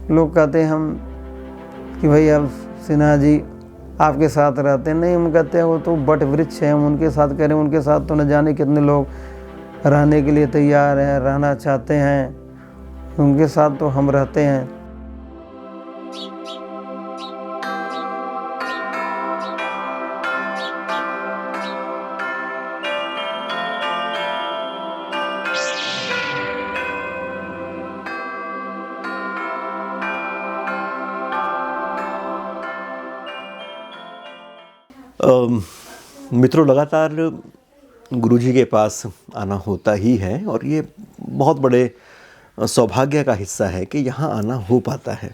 लोग कहते हैं हम कि भाई अब सिन्हा जी आपके साथ रहते हैं। नहीं, हम कहते हैं वो तो बट वृक्ष है, हम उनके साथ कह रहे हैं। उनके साथ तो न जाने कितने लोग रहने के लिए तैयार हैं, रहना चाहते हैं, उनके साथ तो हम रहते हैं। मित्रों, लगातार गुरुजी के पास आना होता ही है और ये बहुत बड़े सौभाग्य का हिस्सा है कि यहाँ आना हो पाता है।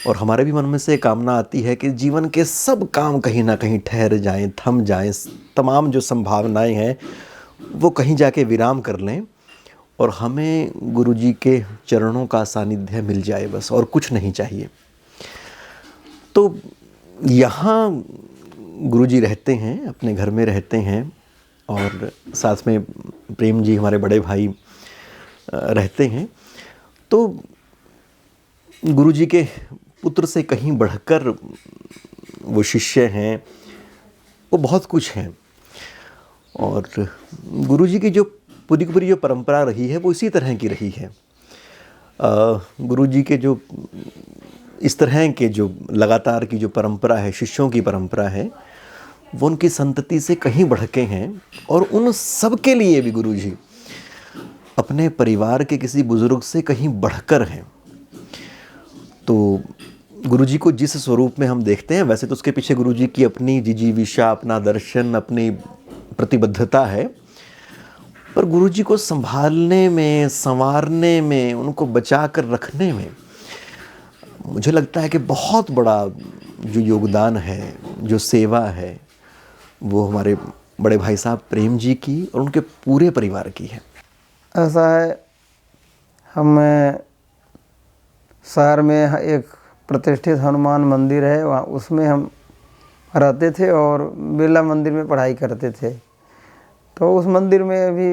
और हमारे भी मन में से कामना आती है कि जीवन के सब काम कहीं ना कहीं ठहर जाएं, थम जाएं, तमाम जो संभावनाएं हैं वो कहीं जाके विराम कर लें और हमें गुरुजी के चरणों का सानिध्य मिल जाए, बस और कुछ नहीं चाहिए। तो यहाँ गुरुजी रहते हैं, अपने घर में रहते हैं और साथ में प्रेम जी हमारे बड़े भाई रहते हैं। तो गुरुजी के पुत्र से कहीं बढ़कर वो शिष्य हैं, वो बहुत कुछ हैं। और गुरुजी की जो पूरी की पूरी जो परंपरा रही है वो इसी तरह की रही है। गुरुजी के जो इस तरह के जो लगातार की जो परंपरा है, शिष्यों की परंपरा है, वो उनकी संतति से कहीं बढ़ के हैं। और उन सब के लिए भी गुरुजी अपने परिवार के किसी बुजुर्ग से कहीं बढ़कर हैं। तो गुरुजी को जिस स्वरूप में हम देखते हैं, वैसे तो उसके पीछे गुरुजी की अपनी जिजीविषा, अपना दर्शन, अपनी प्रतिबद्धता है। पर गुरुजी को संभालने में, संवारने में, उनको बचा कर रखने में मुझे लगता है कि बहुत बड़ा जो योगदान है, जो सेवा है, वो हमारे बड़े भाई साहब प्रेम जी की और उनके पूरे परिवार की है। ऐसा है, हम शहर में एक प्रतिष्ठित हनुमान मंदिर है, वहाँ उसमें हम रहते थे और बिरला मंदिर में पढ़ाई करते थे। तो उस मंदिर में भी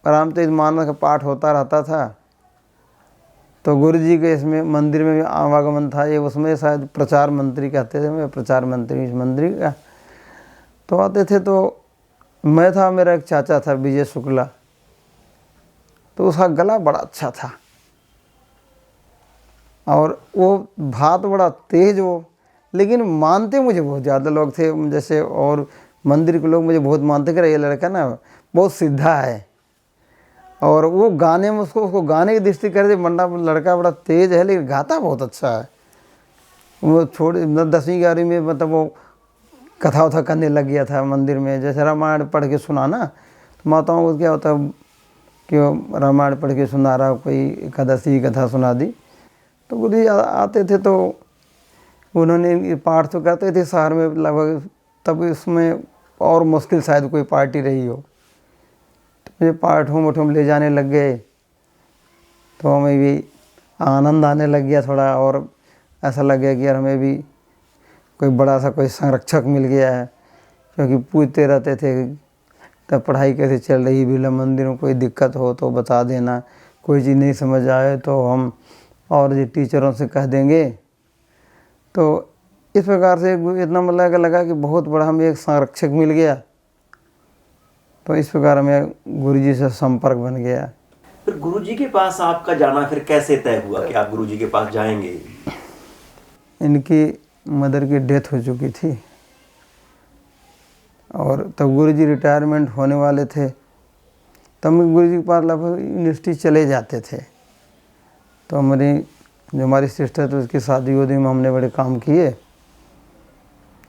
रामचरित मानस का पाठ होता रहता था। तो गुरुजी के इसमें मंदिर में भी आवागमन था। ये उसमें शायद प्रचार मंत्री कहते थे, मैं प्रचार मंत्री इस मंदिर का। तो आते थे, तो मैं था, मेरा एक चाचा था विजय शुक्ला, तो उसका गला बड़ा अच्छा था और वो बात बड़ा तेज वो, लेकिन मानते मुझे बहुत ज़्यादा लोग थे जैसे, और मंदिर के लोग मुझे बहुत मानते कि ये लड़का ना बहुत सीधा है। और वो गाने में उसको गाने की दृष्टि कर दे, मंडा लड़का बड़ा तेज है लेकिन गाता बहुत अच्छा है। वो छोड़ 10वीं 11वीं में मतलब वो कथा उथा करने लग गया था मंदिर में। जैसे रामायण पढ़ के सुनाना, तो माताओं को क्या होता है कि रामायण पढ़ के सुना रहा, कोई एकादशी कथा सुना दी। तो गुरुजी आते थे तो उन्होंने पाठ तो करते थे शहर में लगभग, तब इसमें और मुश्किल शायद कोई पार्टी रही हो। तो मुझे पाठों वठों में ले जाने लग गए, तो हमें भी आनंद आने लग गया थोड़ा, और ऐसा लग गया कि यार हमें भी कोई बड़ा सा कोई संरक्षक मिल गया है। क्योंकि पूछते रहते थे तब पढ़ाई कैसे चल रही, बिरला मंदिर में कोई दिक्कत हो तो बता देना, कोई चीज़ नहीं समझ आए तो हम और जी टीचरों से कह देंगे। तो इस प्रकार से इतना मतलब लगा कि बहुत बड़ा हमें एक संरक्षक मिल गया। तो इस प्रकार हमें गुरुजी से संपर्क बन गया। फिर गुरुजी के पास आपका जाना फिर कैसे तय हुआ कि आप गुरुजी के पास जाएंगे? इनकी मदर की डेथ हो चुकी थी और तब गुरुजी रिटायरमेंट होने वाले थे। तब मैं गुरुजी के पास लगभग यूनिवर्सिटी चले जाते थे। तो जो हमारी सिस्टर थी उसकी शादी वादी में हमने बड़े काम किए।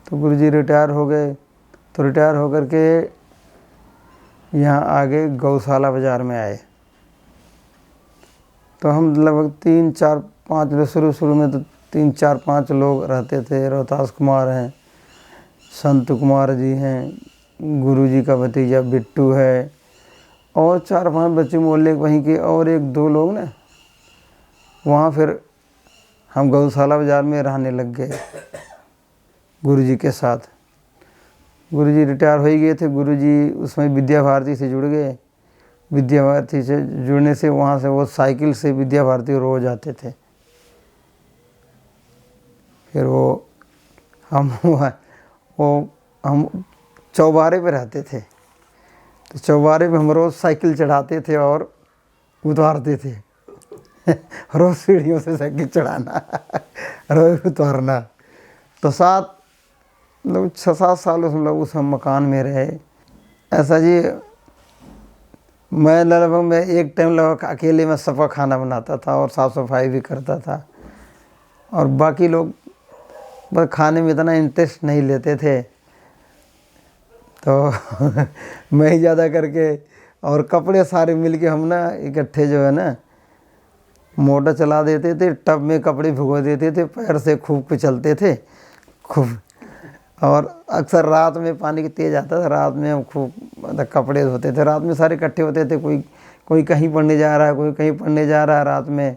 तो गुरुजी रिटायर हो गए। तो रिटायर होकर के यहाँ आगे गौशाला बाज़ार में आए। तो हम लगभग 3 4 5 लोग, शुरू में तो 3 4 5 लोग रहते थे। रोहतास कुमार हैं, संत कुमार जी हैं, गुरुजी का भतीजा बिट्टू है, और 4-5 बच्चे मोहल्ले वहीं के, और 1-2 लोग ना वहाँ। फिर हम गौशाला बाज़ार में रहने लग गए गुरुजी के साथ। गुरुजी रिटायर हो ही गए थे। गुरुजी उसमें विद्या भारती से जुड़ गए। विद्या भारती से जुड़ने से वहाँ से वो साइकिल से विद्या भारती रोज़ आते थे। फिर वो हम चौबारे पे रहते थे, तो चौबारे पे हम रोज़ साइकिल चढ़ाते थे और उतारते थे रोज़ सीढ़ियों से साइकिल चढ़ाना रोज़ उतारना। तो 6-7 साल हम लोग उस मकान में रहे। ऐसा जी, मैं लगभग मैं एक टाइम लगभग अकेले में सबका खाना बनाता था और साफ़ सफाई भी करता था, और बाकी लोग बस खाने में इतना इंटरेस्ट नहीं लेते थे, तो मैं ही ज़्यादा करके, और कपड़े सारे मिल के हम ना इकट्ठे जो है ना मोटर चला देते थे, टब में कपड़े भिगो देते थे, पैर से खूब कुचलते थे खूब, और अक्सर रात में पानी तेज़ आता था, रात में हम खूब मतलब कपड़े धोते थे। रात में सारे इकट्ठे होते थे, कोई कहीं पढ़ने जा रहा है, कोई कहीं पढ़ने जा रहा है, रात में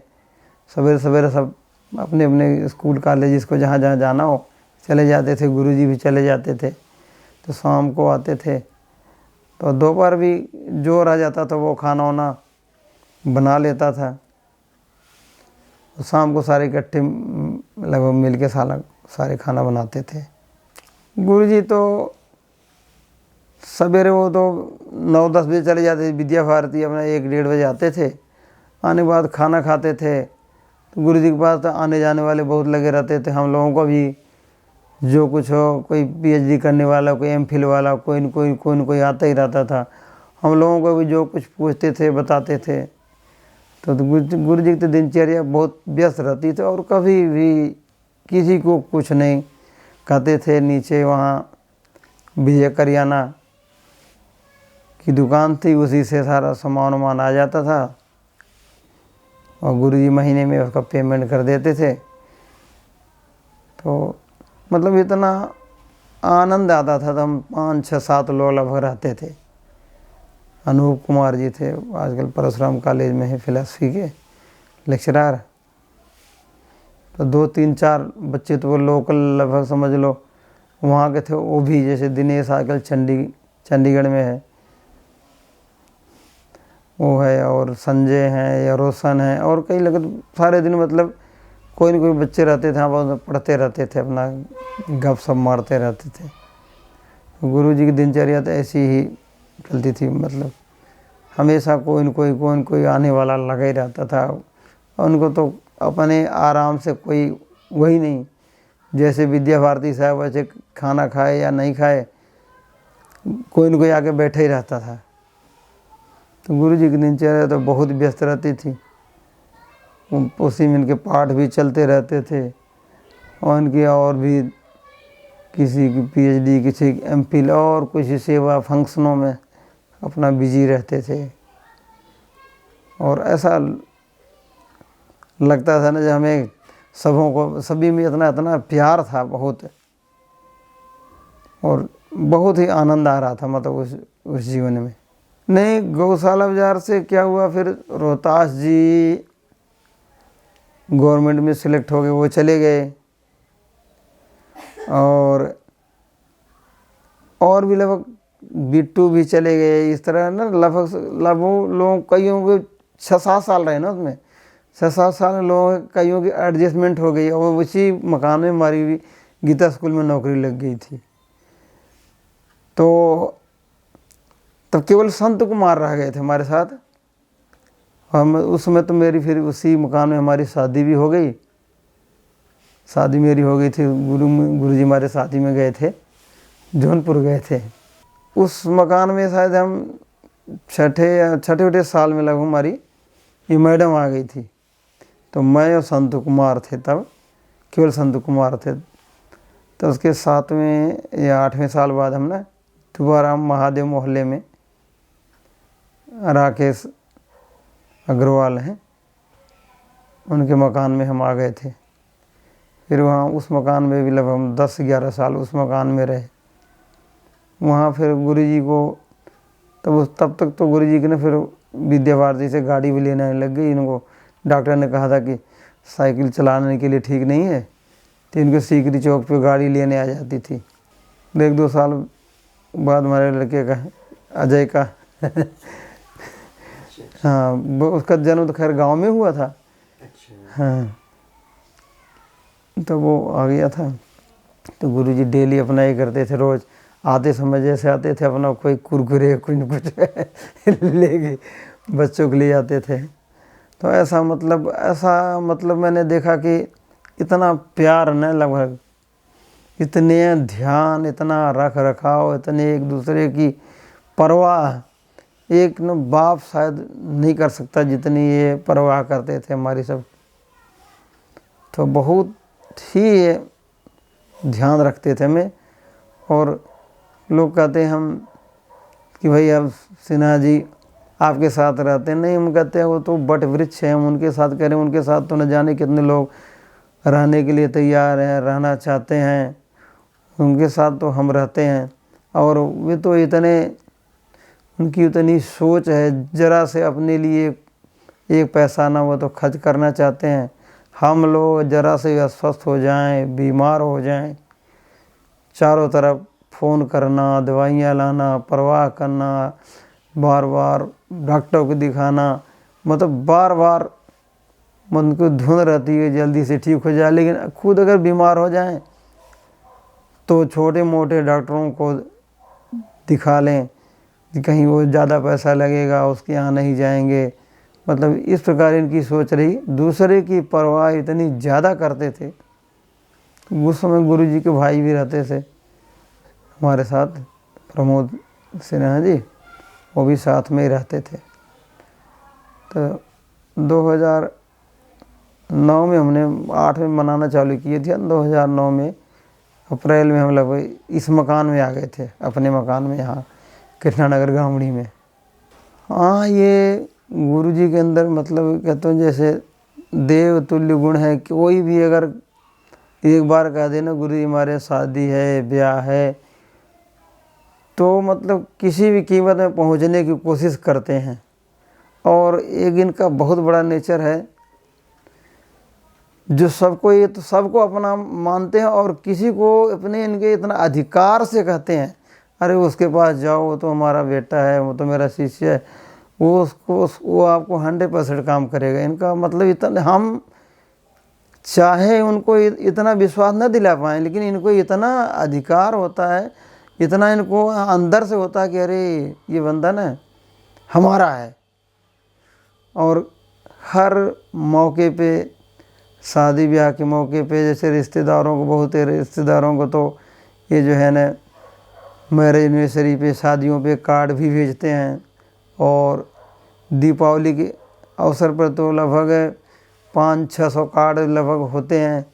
सवेरे सवेरे सब अपने अपने स्कूल कॉलेज को जहाँ जहाँ जाना हो चले जाते थे। गुरुजी भी चले जाते थे, तो शाम को आते थे, तो दोपहर भी जो रह जाता था वो खाना वाना बना लेता था। तो शाम को सारे इकट्ठे लगभग मिल के सारे खाना बनाते थे। गुरुजी तो सवेरे वो तो 9-10 बजे चले जाते थे विद्या भारती, अपना 1-1:30 बजे आते थे। आने के बाद खाना खाते थे, तो गुरुजी के पास तो आने जाने वाले बहुत लगे रहते थे। हम लोगों को भी जो कुछ हो, कोई पीएचडी करने वाला, कोई एमफिल वाला, कोई न कोई आता ही रहता था। हम लोगों को भी जो कुछ पूछते थे बताते थे। तो गुरुजी की तो दिनचर्या बहुत व्यस्त रहती थी, और कभी भी किसी को कुछ नहीं कहते थे। नीचे वहाँ विजय करियाना की दुकान थी, उसी से सारा सामान वामान आ जाता था, और गुरुजी महीने में उसका पेमेंट कर देते थे। तो मतलब इतना आनंद आता था। तो हम 5-6-7 लोग लगभग रहते थे। अनूप कुमार जी थे, आजकल परशुराम कॉलेज में है फिलॉसफी के लेक्चरार। तो 2-3-4 बच्चे तो वो लोकल लगभग समझ लो वहाँ के थे। वो भी जैसे दिनेश आजकल चंडीगढ़ में है, वो है, और संजय हैं या रोशन हैं, और कई लोग सारे दिन मतलब कोई न कोई बच्चे रहते थे, वहाँ पढ़ते रहते थे, अपना गपशप मारते रहते थे। गुरुजी की दिनचर्या तो ऐसी ही चलती थी, मतलब हमेशा कोई न कोई आने वाला लगा ही रहता था। उनको तो अपने आराम से कोई वही नहीं, जैसे विद्या भारती साहब वैसे खाना खाए या नहीं खाए, कोई न कोई आके बैठे ही रहता था। तो गुरुजी की दिनचर्या तो बहुत व्यस्त रहती थी। उसी में इनके पाठ भी चलते रहते थे, और इनकी और भी किसी की पीएचडी, किसी की एमफिल, और कुछ सेवा फंक्शनों में अपना बिजी रहते थे। और ऐसा लगता था ना, जब हमें सभी में इतना प्यार था बहुत, और बहुत ही आनंद आ रहा था मतलब उस जीवन में। नहीं, गौशाला बाजार से क्या हुआ, फिर रोहतास जी गवर्नमेंट में सिलेक्ट हो गए, वो चले गए। और भी लगभग बिट्टू भी चले गए। इस तरह ना लगभग लोग कईयों के 6-7 साल रहे ना उसमें। 6-7 साल लोगों कईयों की एडजस्टमेंट हो गई, और उसी मकान में हमारी भी गीता स्कूल में नौकरी लग गई थी। तो तब केवल संत कुमार रह गए थे हमारे साथ। हम उस समय तो मेरी फिर उसी मकान में हमारी शादी भी हो गई। शादी मेरी हो गई थी, गुरुजी हमारे शादी में गए थे, जौनपुर गए थे। उस मकान में शायद हम छठे साल में लगभग हमारी ये मैडम आ गई थी। तो मैं और संत कुमार थे, तब केवल संत कुमार थे। तो उसके 7वें या 8वें साल बाद हम ना दोबारा महादेव मोहल्ले में राकेश अग्रवाल हैं, उनके मकान में हम आ गए थे। फिर वहाँ उस मकान में भी लगभग 10-11 साल उस मकान में रहे। वहाँ फिर गुरुजी को तब तक तो गुरुजी के ने फिर विद्या भारती से गाड़ी भी लेने लग गई। इनको डॉक्टर ने कहा था कि साइकिल चलाने के लिए ठीक नहीं है, तो इनको सीकरी चौक पे गाड़ी लेने आ जाती थी। 1-2 साल बाद हमारे लड़के का, अजय का हाँ, उसका जन्म तो खैर गांव में हुआ था। हाँ, तो वो आ गया था। तो गुरुजी डेली अपना ये करते थे, रोज़ आते समय जैसे आते थे अपना कोई कुरकुरे कुछ न कुछ लेके बच्चों के लिए आते थे। तो ऐसा मतलब मैंने देखा कि इतना प्यार न, लगभग इतने ध्यान, इतना रख रखाव, इतने एक दूसरे की परवाह एक न बाप शायद नहीं कर सकता जितनी ये परवाह करते थे हमारी सब। तो बहुत ही ध्यान रखते थे हमें। और लोग कहते हैं हम कि भाई अब सिन्हा जी आपके साथ रहते हैं, नहीं, हम कहते हैं वो तो बट वृक्ष है, हम उनके साथ करें, उनके साथ तो न जाने कितने लोग रहने के लिए तैयार हैं, रहना चाहते हैं, उनके साथ तो हम रहते हैं। और वे तो इतने, उनकी उतनी सोच है, ज़रा से अपने लिए एक पैसा ना वो तो खर्च करना चाहते हैं। हम लोग ज़रा से अस्वस्थ हो जाएं, बीमार हो जाएं, चारों तरफ फ़ोन करना, दवाइयाँ लाना, परवाह करना, बार बार डॉक्टर को दिखाना, मतलब बार बार मन को धुन रहती है जल्दी से ठीक हो जाए। लेकिन खुद अगर बीमार हो जाएं तो छोटे मोटे डॉक्टरों को दिखा लें, कहीं वो ज़्यादा पैसा लगेगा उसके यहाँ नहीं जाएंगे। मतलब इस प्रकार इनकी सोच रही, दूसरे की परवाह इतनी ज़्यादा करते थे। उस समय गुरुजी के भाई भी रहते थे हमारे साथ, प्रमोद सिन्हा जी, वो भी साथ में ही रहते थे। तो 2009 में हमने 8 में मनाना चालू किए थे। 2009 में अप्रैल में हम लोग इस मकान में आ गए थे, अपने मकान में यहाँ कृष्णानगर गामड़ी में। हाँ, ये गुरुजी के अंदर मतलब कहते हैं जैसे देव तुल्य गुण है। कोई भी अगर एक बार कह देना गुरुजी हमारे शादी है, ब्याह है, तो मतलब किसी भी कीमत में पहुंचने की कोशिश करते हैं। और एक इनका बहुत बड़ा नेचर है जो सबको, ये तो सबको अपना मानते हैं और किसी को अपने इनके इतना अधिकार से कहते हैं, अरे उसके पास जाओ, वो तो हमारा बेटा है, वो तो मेरा शिष्य है, वो आपको 100% काम करेगा। इनका मतलब इतना, हम चाहे उनको इतना विश्वास न दिला पाएँ, लेकिन इनको इतना अधिकार होता है, इतना इनको अंदर से होता है कि अरे ये बंदा ना हमारा है। और हर मौके पे, शादी ब्याह के मौके पे, जैसे रिश्तेदारों को, बहुत रिश्तेदारों को तो ये जो है ना मैरिज एनिवर्सरी पे, शादियों पे कार्ड भी भेजते हैं। और दीपावली के अवसर पर तो लगभग 500-600 कार्ड लगभग होते हैं।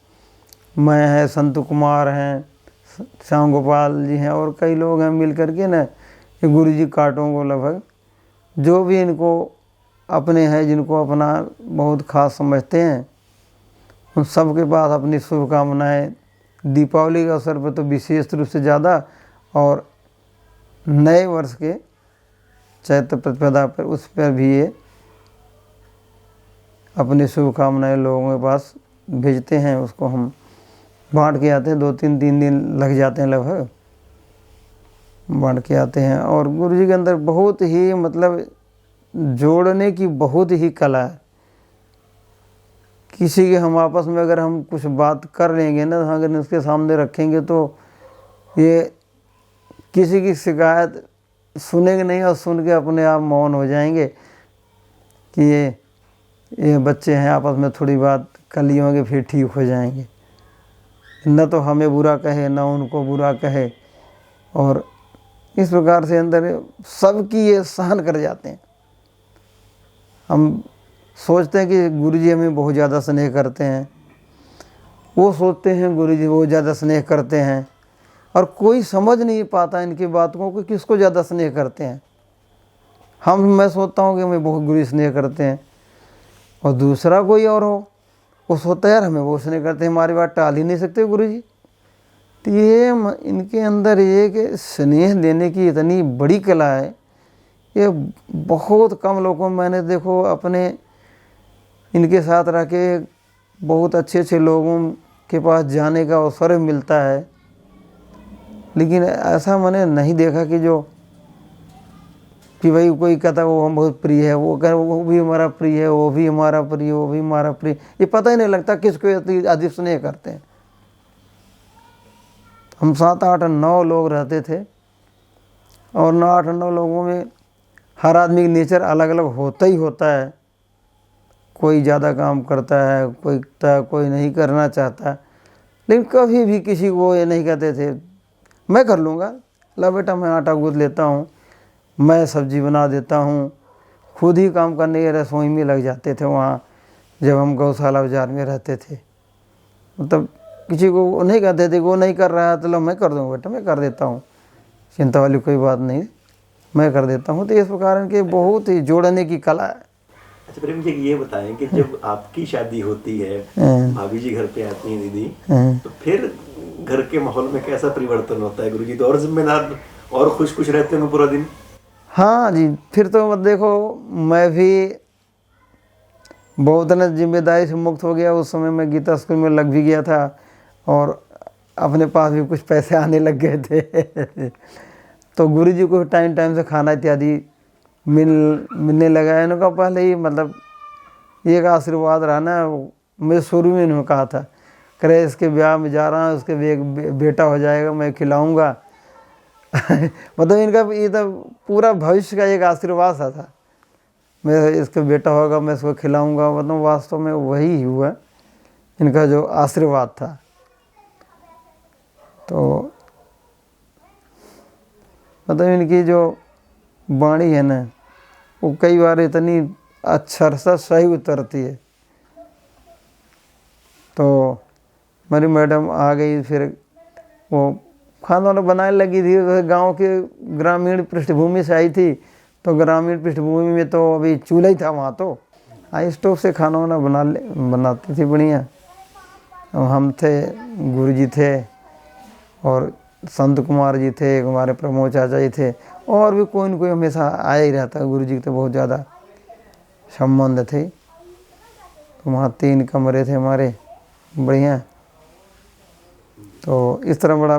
मैं है, संत कुमार हैं, श्याम गोपाल जी हैं और कई लोग हैं मिल करके ना ये गुरुजी कार्डों को लगभग, जो भी इनको अपने हैं, जिनको अपना बहुत खास समझते हैं, उन सब के पास अपनी शुभकामनाएँ दीपावली के अवसर पर तो विशेष रूप से ज़्यादा, और नए वर्ष के चैत्र प्रतिपदा पर, उस पर भी ये अपनी शुभकामनाएँ लोगों के पास भेजते हैं। उसको हम बांट के आते हैं, 2-3 दिन लग जाते हैं लगभग, बांट के आते हैं। और गुरुजी के अंदर बहुत ही मतलब जोड़ने की बहुत ही कला है। किसी के हम आपस में अगर हम कुछ बात कर लेंगे ना, अगर उसके सामने रखेंगे तो ये किसी की शिकायत सुनेंगे नहीं और सुन के अपने आप मौन हो जाएंगे कि ये बच्चे हैं, आपस में थोड़ी बात कर लिए होंगे फिर ठीक हो जाएंगे। न तो हमें बुरा कहे, न उनको बुरा कहे, और इस प्रकार से अंदर सबकी ये सहन कर जाते हैं। हम सोचते हैं कि गुरुजी हमें बहुत ज़्यादा स्नेह करते हैं, वो सोचते हैं गुरुजी बहुत ज़्यादा स्नेह करते हैं, और कोई समझ नहीं पाता इनकी बातों को किसको ज़्यादा स्नेह करते हैं। मैं सोचता हूँ कि हमें बहुत गुरुजी स्नेह करते हैं, और दूसरा कोई और हो वो सोचता है यार हमें बहुत स्नेह करते हैं, हमारी बात टाल ही नहीं सकते गुरुजी। तो ये इनके अंदर ये कि स्नेह देने की इतनी बड़ी कला है, ये बहुत कम लोगों में मैंने देखो अपने इनके साथ रह के बहुत अच्छे अच्छे लोगों के पास जाने का अवसर मिलता है। लेकिन ऐसा मैंने नहीं देखा कि भाई कोई कहता है वो हम बहुत प्रिय है, वो कह वो भी हमारा प्रिय है, वो भी हमारा प्रिय, वो भी हमारा प्रिय। ये पता ही नहीं लगता किसको अधिक स्नेह करते हैं। हम 7 8 9 लोग रहते थे, और 9 8 9 लोगों में हर आदमी का नेचर अलग अलग होता ही होता है। कोई ज़्यादा काम करता है, कोई नहीं करना चाहता, लेकिन कभी भी किसी को ये नहीं कहते थे मैं कर लूँगा, ला बेटा मैं आटा गूँथ लेता हूँ, मैं सब्जी बना देता हूँ। खुद ही काम करने के रसोई में लग जाते थे वहाँ, जब हम गौशाला बाजार में रहते थे। मतलब किसी को वो नहीं कहते थे, वो नहीं कर रहा है तो लो मैं कर दूँगा बेटा, मैं कर देता हूँ, चिंता वाली कोई बात नहीं, मैं कर देता हूँ। तो इस प्रकार के बहुत ही जोड़ने की कला है। अच्छा प्रेम जी, ये बताएं कि जब आपकी शादी होती है, भाभी जी घर पे आती हैं दीदी, तो फिर घर के माहौल में कैसा परिवर्तन होता है गुरुजी? तो और जिम्मेदार और खुश रहते हैं पूरा दिन? हाँ जी, फिर तो मत देखो, मैं भी बहुत न जिम्मेदारी से मुक्त हो गया। उस समय मैं गीता स्कूल में लग भी गया था, और अपने पास भी कुछ पैसे आने लग गए थे। तो गुरुजी को टाइम टाइम से खाना इत्यादि मिलने लगा है। इनका पहले ही मतलब ये एक आशीर्वाद रहा ना, मैं शुरू में इन्होंने कहा था, करे इसके ब्याह में जा रहा हूँ, उसके बेटा हो जाएगा, मैं खिलाऊंगा। मतलब इनका ये तो पूरा भविष्य का एक आशीर्वाद सा था, मैं इसका बेटा होगा, मैं इसको खिलाऊंगा। मतलब वास्तव में वही हुआ इनका जो आशीर्वाद था। तो मतलब इनकी जो वाणी है ना, वो कई बार इतनी अक्षर से सही उतरती है। तो मेरी मैडम आ गई, फिर वो खाना वाना बनाने लगी थी। तो गांव के ग्रामीण पृष्ठभूमि से आई थी, तो ग्रामीण पृष्ठभूमि में तो अभी चूल्हा ही था वहाँ, तो आई स्टोव से खाना वाना बनाती थी बढ़िया। हम थे, गुरुजी थे, और संत कुमार जी थे, हमारे प्रमोद चाचा जी थे, और भी कोई न कोई हमेशा आया ही रहता। गुरुजी के तो बहुत ज़्यादा संबंध थे। तो वहाँ 3 कमरे थे हमारे बढ़िया। तो इस तरह बड़ा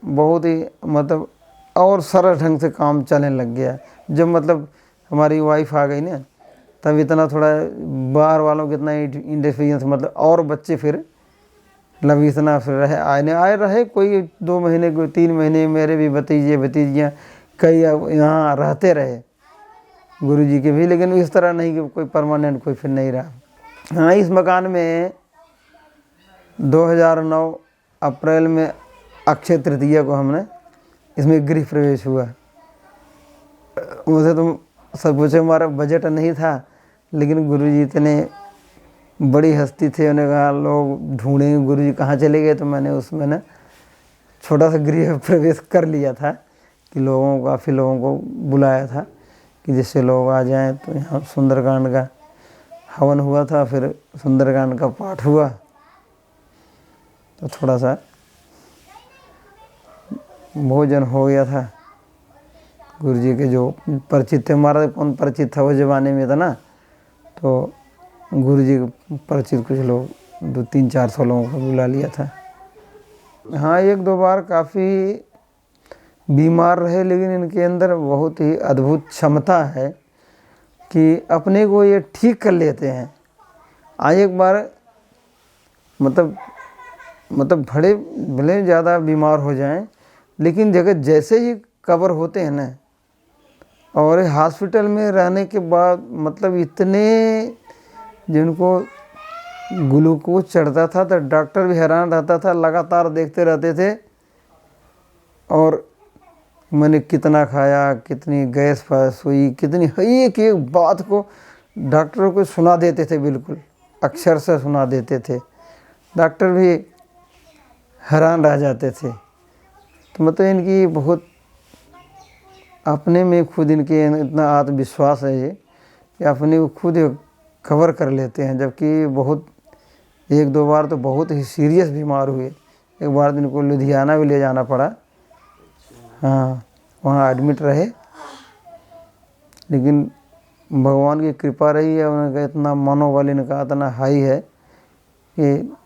बहुत ही मतलब और सरल ढंग से काम चलने लग गया। जब मतलब हमारी वाइफ आ गई ना, तब इतना थोड़ा बाहर वालों को इतना इंटरफेरेंस, मतलब और बच्चे फिर मतलब इतना फिर आए रहे, कोई 2 महीने, कोई 3 महीने। मेरे भी भतीजे भतीजियाँ कई यहाँ रहते रहे गुरुजी के भी, लेकिन इस तरह नहीं कि कोई परमानेंट कोई फिर नहीं रहा। हाँ, इस मकान में 2009 अप्रैल में अक्षय तृतीया को हमने इसमें गृह प्रवेश हुआ। मुझे तो सब कुछ हमारा बजट नहीं था, लेकिन गुरुजी इतने बड़ी हस्ती थे, उन्होंने कहा लोग ढूंढेंगे गुरुजी कहाँ चले गए। तो मैंने उसमें ना छोटा सा गृह प्रवेश कर लिया था, कि काफ़ी लोगों को बुलाया था कि जिससे लोग आ जाएं। तो यहाँ सुंदरकांड का हवन हुआ था, फिर सुंदरकांड का पाठ हुआ। तो थोड़ा सा भोजन हो गया था। गुरुजी के जो परिचित थे, हमारा कौन परिचित था वो ज़माने में था ना, तो गुरुजी के परिचित कुछ लोग 200-300-400 लोगों को बुला लिया था। हाँ, 1-2 बार काफ़ी बीमार रहे, लेकिन इनके अंदर बहुत ही अद्भुत क्षमता है कि अपने को ये ठीक कर लेते हैं। एक बार मतलब भले ज़्यादा बीमार हो जाएं, लेकिन जगह जैसे ही कवर होते हैं ना, और हॉस्पिटल में रहने के बाद मतलब इतने जिनको ग्लूकोज चढ़ता था, तो डॉक्टर भी हैरान रहता था, लगातार देखते रहते थे। और मैंने कितना खाया, कितनी गैस पास हुई, कितनी एक एक बात को डॉक्टरों को सुना देते थे, बिल्कुल अक्षर से सुना देते थे। डॉक्टर भी हैरान रह जाते थे। तो मतलब इनकी बहुत अपने में खुद इनके इतना आत्मविश्वास है ये, कि अपने को खुद कवर कर लेते हैं। जबकि बहुत 1-2 बार तो बहुत ही सीरियस बीमार हुए। एक बार इनको लुधियाना भी ले जाना पड़ा। हाँ, वहाँ एडमिट रहे, लेकिन भगवान की कृपा रही है। उनका इतना मनोबल इनका इतना हाई है कि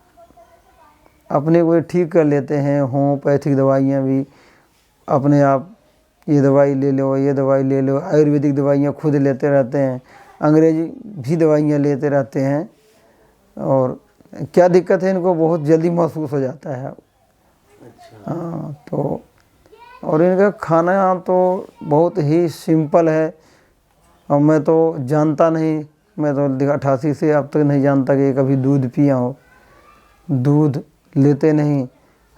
अपने को ठीक कर लेते हैं। होम्योपैथिक दवाइयाँ भी अपने आप, ये दवाई ले लो, ये दवाई ले लो। आयुर्वेदिक दवाइयाँ खुद लेते रहते हैं, अंग्रेजी भी दवाइयाँ लेते रहते हैं। और क्या दिक्कत है इनको, बहुत जल्दी महसूस हो जाता है हाँ तो और इनका खाना तो बहुत ही सिंपल है। और मैं तो जानता नहीं, मैं तो 88 से अब तक नहीं जानता कि कभी दूध पिया हो। दूध लेते नहीं।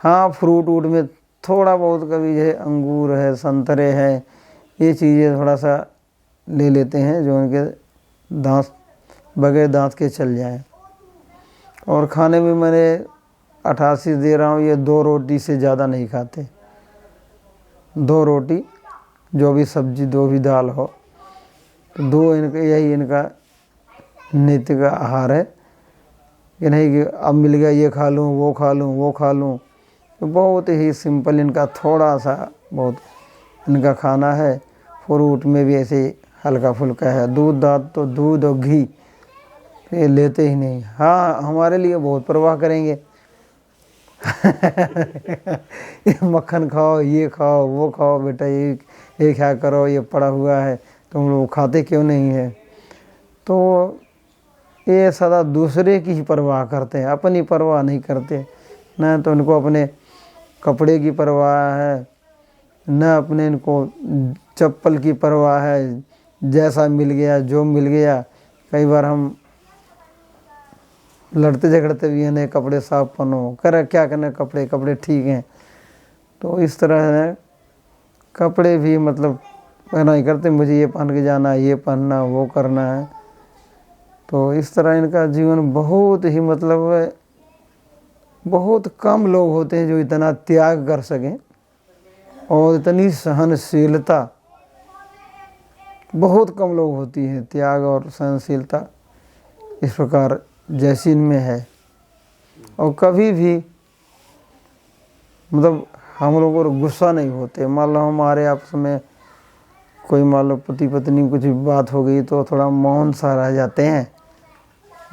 हाँ फ्रूट वूट में थोड़ा बहुत कभी जो है अंगूर है, संतरे है, ये चीज़ें थोड़ा सा ले लेते हैं जो उनके दांत बगैर दांत के चल जाए। और खाने में मैंने 88 दे रहा हूँ, ये 2 रोटी से ज़्यादा नहीं खाते। 2 रोटी, जो भी सब्जी, जो भी दाल हो, तो 2 इनका, यही इनका नित्य का आहार है। कि नहीं कि अब मिल गया ये खा लूँ, वो खा लूँ, वो खा लूँ। तो बहुत ही सिंपल इनका थोड़ा सा बहुत इनका खाना है। फ्रूट में भी ऐसे हल्का फुल्का है। दूध दाद तो दूध और घी ये लेते ही नहीं। हाँ हमारे लिए बहुत परवाह करेंगे ये मक्खन खाओ, ये खाओ, वो खाओ, बेटा ये क्या करो, ये पड़ा हुआ है, तुम लोग खाते क्यों नहीं है। तो ये सदा दूसरे की ही परवाह करते हैं, अपनी परवाह नहीं करते। न तो उनको अपने कपड़े की परवाह है, न अपने इनको चप्पल की परवाह है। जैसा मिल गया, जो मिल गया। कई बार हम लड़ते झगड़ते भी हैं, कपड़े साफ पहनो, कर क्या करना, कपड़े ठीक हैं। तो इस तरह है कपड़े भी मतलब पहना ही करते, मुझे ये पहन के जाना, ये पहनना, वो करना है। तो इस तरह इनका जीवन बहुत ही मतलब बहुत कम लोग होते हैं जो इतना त्याग कर सकें। और इतनी सहनशीलता बहुत कम लोग होती है। त्याग और सहनशीलता इस प्रकार जैसी इनमें है। और कभी भी मतलब हम लोग को गुस्सा नहीं होते। मान लो हमारे आपस में कोई मान लो पति पत्नी कुछ बात हो गई तो थोड़ा मौन सा रह जाते हैं,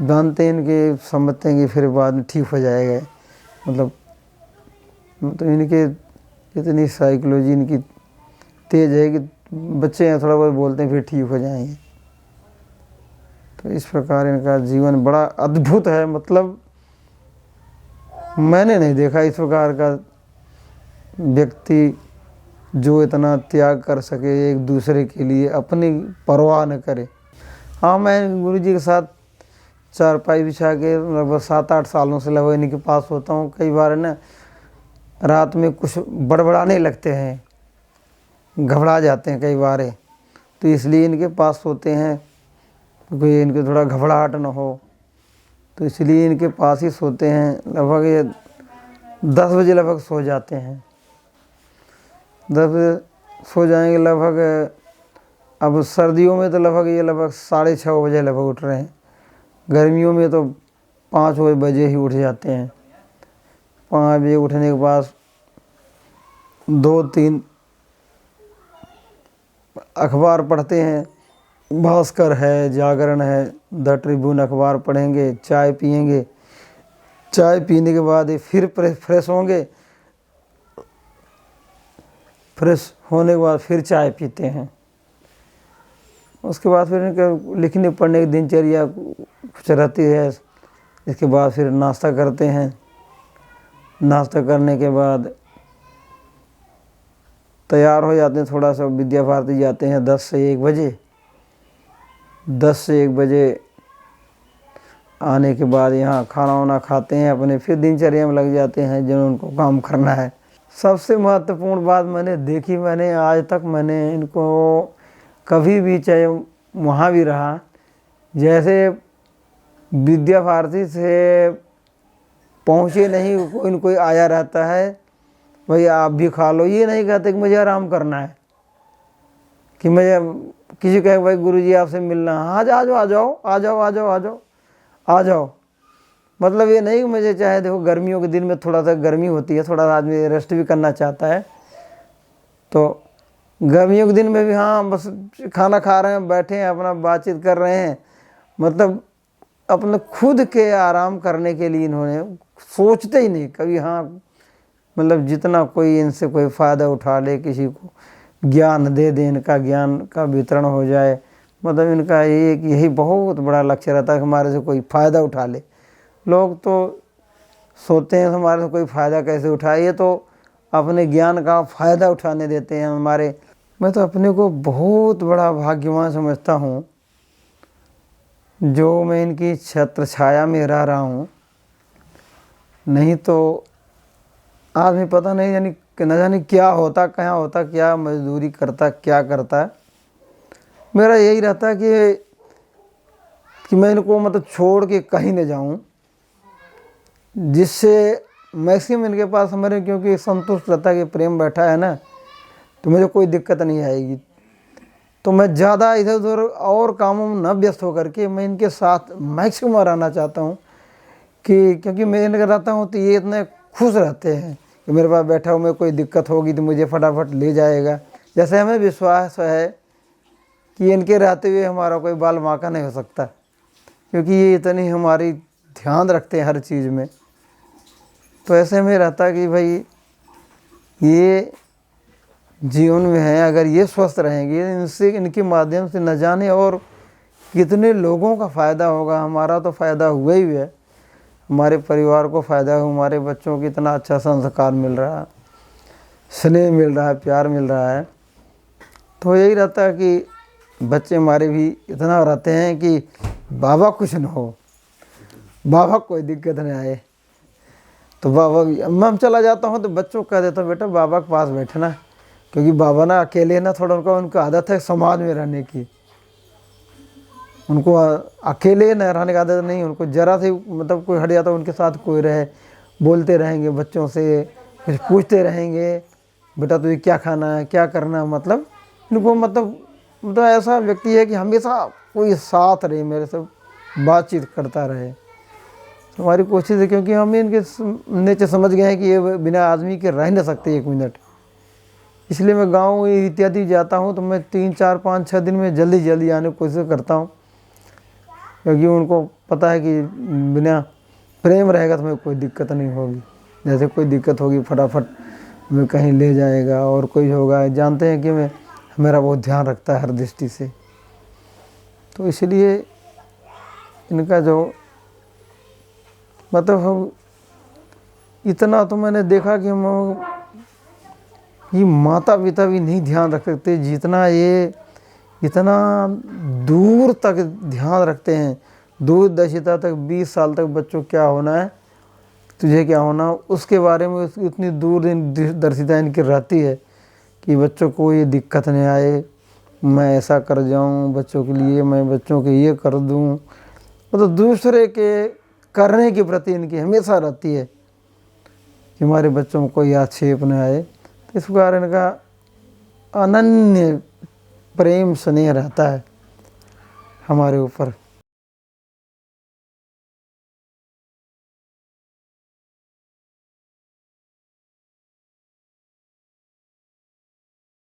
जानते हैं इनके, समझते हैं कि फिर बाद में ठीक हो जाएगा। मतलब तो इनके इतनी साइकोलॉजी इनकी तेज है कि बच्चे हैं थोड़ा बहुत बोलते हैं फिर ठीक हो जाएंगे। तो इस प्रकार इनका जीवन बड़ा अद्भुत है। मतलब मैंने नहीं देखा इस प्रकार का व्यक्ति जो इतना त्याग कर सके एक दूसरे के लिए, अपनी परवाह न करे। हाँ मैं गुरुजी के साथ चारपाई बिछा के लगभग 7-8 सालों से लगभग इनके पास होता हूँ। कई बार ना रात में कुछ बड़बड़ाने लगते हैं, घबरा जाते हैं कई बार, तो इसलिए इनके पास होते हैं क्योंकि इनके थोड़ा घबराहट न हो। तो इसलिए इनके पास ही सोते हैं। लगभग ये 10 बजे लगभग सो जाते हैं। 10 बजे सो जाएंगे लगभग। अब सर्दियों में तो लगभग ये लगभग 6:30 बजे लगभग उठ रहे हैं। गर्मियों में तो 5 बजे ही उठ जाते हैं। 5 बजे उठने के बाद 2-3 अखबार पढ़ते हैं। भास्कर है, जागरण है, द ट्रिब्यून अखबार पढ़ेंगे, चाय पिएंगे। चाय पीने के बाद फिर फ्रेश होंगे। फ्रेश होने के बाद फिर चाय पीते हैं। उसके बाद फिर इनके लिखने पढ़ने की दिनचर्या कुछ रहती है। इसके बाद फिर नाश्ता करते हैं। नाश्ता करने के बाद तैयार हो जाते हैं, थोड़ा सा विद्या भारती जाते हैं 10 से 1 बजे। 10 से 1 बजे आने के बाद यहाँ खाना वाना खाते हैं, अपने फिर दिनचर्या में लग जाते हैं जो उनको काम करना है। सबसे महत्वपूर्ण बात मैंने आज तक मैंने इनको कभी भी, चाहे वहाँ भी रहा, जैसे विद्या भारती से पहुँचे नहीं कोई न कोई आया रहता है, भाई आप भी खा लो। ये नहीं कहते कि मुझे आराम करना है, कि मुझे किसी कहे भाई गुरुजी आपसे मिलना है, हाँ आ जाओ। मतलब ये नहीं कि मुझे, चाहे देखो गर्मियों के दिन में थोड़ा सा गर्मी होती है, थोड़ा आदमी रेस्ट भी करना चाहता है, तो गर्मियों के दिन में भी हाँ बस खाना खा रहे हैं, बैठे हैं, अपना बातचीत कर रहे हैं। मतलब अपने खुद के आराम करने के लिए इन्होंने सोचते ही नहीं कभी। हाँ मतलब जितना कोई इनसे कोई फ़ायदा उठा ले, किसी को ज्ञान दे दे, इनका ज्ञान का वितरण हो जाए, मतलब इनका यही बहुत बड़ा लक्ष्य रहता है कि हमारे से कोई फ़ायदा उठा ले। लोग तो सोचते हैं हमारे से कोई फ़ायदा कैसे उठाए, ये तो अपने ज्ञान का फ़ायदा उठाने देते हैं हमारे। मैं तो अपने को बहुत बड़ा भाग्यवान समझता हूँ जो मैं इनकी छत्र छाया में रह रहा हूँ। नहीं तो आदमी पता नहीं यानी न जाने क्या होता, कहाँ होता, क्या मजदूरी करता, क्या करता। मेरा यही रहता कि मैं इनको मतलब छोड़ के कहीं न जाऊँ, जिससे मैक्सिमम इनके पास हमारे क्योंकि संतुष्ट रहता है कि प्रेम बैठा है ना, तो मुझे कोई दिक्कत नहीं आएगी। तो मैं ज़्यादा इधर उधर और कामों में न व्यस्त होकर के मैं इनके साथ मैक्सिमम रहना चाहता हूँ कि क्योंकि मैं इनके रहता हूँ तो ये इतने खुश रहते हैं कि मेरे पास बैठा हूँ, मैं कोई दिक्कत होगी तो मुझे फटाफट ले जाएगा। जैसे हमें विश्वास है कि इनके रहते हुए हमारा कोई बाल बांका नहीं हो सकता, क्योंकि ये इतनी हमारी ध्यान रखते हैं हर चीज़ में। तो ऐसे में रहता कि भाई ये जीवन में है, अगर ये स्वस्थ रहेंगे इनसे, इनके माध्यम से न जाने और कितने लोगों का फ़ायदा होगा। हमारा तो फ़ायदा हुआ ही है, हमारे परिवार को फ़ायदा हो, हमारे बच्चों को इतना अच्छा संस्कार मिल रहा है, स्नेह मिल रहा है, प्यार मिल रहा है। तो यही रहता है कि बच्चे हमारे भी इतना रहते हैं कि बाबा कुछ न हो, बाबा कोई दिक्कत नहीं आए। तो बाबा भी मैं चला जाता हूँ तो बच्चों को कह देता हूँ बेटा बाबा के पास बैठना, क्योंकि बाबा ना अकेले ना थोड़ा उनका आदत है समाज में रहने की। उनको अकेले न रहने की आदत नहीं, उनको ज़रा से मतलब कोई हट जाता उनके साथ कोई रहे, बोलते रहेंगे बच्चों से, कुछ पूछते रहेंगे बेटा तुझे क्या खाना है, क्या करना है। मतलब इनको मतलब ऐसा व्यक्ति है कि हमेशा कोई साथ रहे, मेरे से बातचीत करता रहे। तो हमारी कोशिश है, क्योंकि हम इनके नेचर समझ गए हैं कि ये बिना आदमी के रह नहीं सकते 1 मिनट। इसलिए मैं गांव इत्यादि जाता हूं तो मैं 3, 4, 5, 6 दिन में जल्दी आने की कोशिश करता हूं, क्योंकि उनको पता है कि बिना प्रेम रहेगा तो मेरे कोई दिक्कत नहीं होगी। जैसे कोई दिक्कत होगी फटाफट मैं कहीं ले जाएगा, और कोई होगा जानते हैं कि मेरा बहुत ध्यान रखता है हर दृष्टि से। तो इसलिए इनका जो मतलब हम इतना तो मैंने देखा कि हम ये माता पिता भी नहीं ध्यान रख सकते जितना ये इतना दूर तक ध्यान रखते हैं, दूरदर्शिता तक। 20 साल तक बच्चों क्या होना है, तुझे क्या होना, उसके बारे में इतनी दूरदर्शिता इनकी रहती है कि बच्चों को ये दिक्कत नहीं आए, मैं ऐसा कर जाऊं बच्चों के लिए, मैं बच्चों के ये कर दूं। मतलब दूसरे के करने के प्रति इनकी हमेशा रहती है कि हमारे बच्चों को कोई आक्षेप न आए। तो इस प्रकार इनका अनन्य प्रेम स्नेह रहता है हमारे ऊपर।